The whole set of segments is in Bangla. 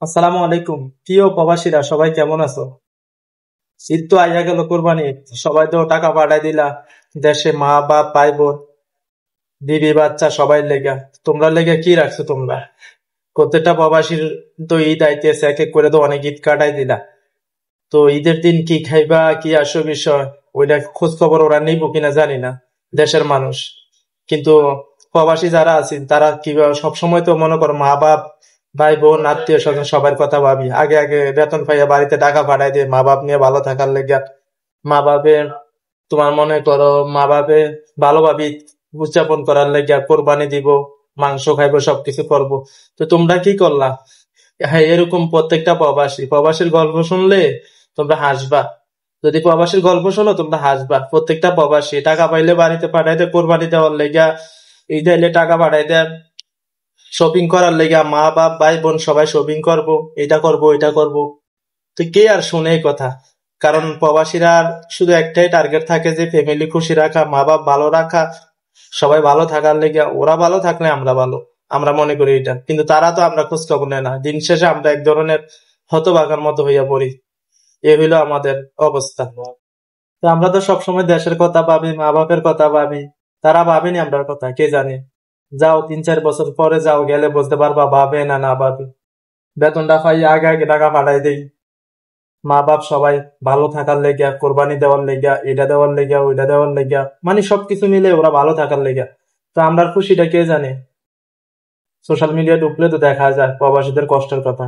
আসসালামু আলাইকুম। প্রিয় প্রবাসীরা সবাই কেমন আছো? ঈদ তো আইয়া গেল, কোরবানি ঈদ। সবাই তো টাকা পাঠাই দিলা দেশে, মা বাপ ভাই বোন বিবি বাচ্চা সবাই লেগা। তোমরা লেগে কি রাখছো তোমরা? প্রত্যেকটা প্রবাসীর তো ঈদ আইতেছে, এক এক করে তো অনেক ঈদ কাটাই দিলা। তো ঈদের দিন কি খাইবা, কি আসো বিষয়, ওইটা খোঁজ খবর ওরা নিব কিনা জানি না, দেশের মানুষ। কিন্তু প্রবাসী যারা আছেন তারা কি সবসময় তো মনে করো মা বাপ ভাই বোন আত্মীয় স্বজন সবার কথা ভাবি। আগে আগে বেতন পাইয়া বাড়িতে টাকা পাঠাই দিয়ে মা বাপ নিয়ে ভালো থাকার লেগে, মা বাপে তোমার মনে করো মা বাপে ভালোভাবে ঈদ উদযাপন করার লেগে কোরবানি দিব, মাংস খাইবো, সবকিছু করব। তো তোমরা কি করলা? হ্যাঁ, এরকম প্রত্যেকটা প্রবাসীর গল্প শুনলে তোমরা হাসবা। যদি প্রবাসীর গল্প শোনো তোমরা হাসবা। প্রত্যেকটা প্রবাসী টাকা পাইলে বাড়িতে পাঠাইতে কোরবানি দেওয়ার লেগা, ঈদ আইলে টাকা পাঠাই দেয় শপিং করার লেগা, মা বাপ ভাই বোন সবাই শপিং করব, এটা করব এটা করব। তো কে আর শুনে এই কথা? কারণ প্রবাসীরা শুধু একটাই টার্গেট থাকে যে ফ্যামিলি খুশি রাখা, মা বাপ ভালো রাখা, সবাই ভালো থাকার লেগে। ওরা ভালো থাকলে আমরা ভালো, আমরা মনে করি এটা। কিন্তু তারা তো আমরা খোঁজ খবর নেয় না। দিন শেষে আমরা এক ধরনের হতভাগার মতো হইয়া পড়ি। এ হইলো আমাদের অবস্থা। তো আমরা তো সবসময় দেশের কথা ভাবি, মা বাপের কথা ভাবি। তারা ভাবেনি আমরার কথা, কে জানে। যাও 3-4 বছর পরে যাও, গেলে বুঝতে পারবা ভাবে না না ভাবে। বেতনটা পাই আগে আগে টাকা পাঠাই দেই মা বাপ সবাই ভালো থাকার লেগা, কোরবানি দেওয়ার লেগা, এটা দেওয়ার লেগা, ওইটা দেওয়ার লেগা, মানে সবকিছু মিলে ওরা ভালো থাকার লেগা। তো আমরা খুশিটা কে জানে? সোশ্যাল মিডিয়া ঢুকলে তো দেখা যায় প্রবাসীদের কষ্টের কথা।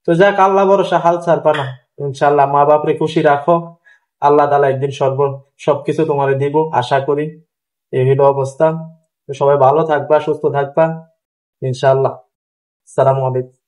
তো যাক, আল্লাহ ভরসা, হাল ছাড়বা না। ইনশাল্লাহ মা বাপরে খুশি রাখো। আল্লাহ তাআলা একদিন সবকিছু তোমারে দিব আশা করি। এই হলো অবস্থা। তো সবাই ভালো থাকবা, সুস্থ থাকবা, ইনশাল্লাহ। আসসালামু আলাইকুম।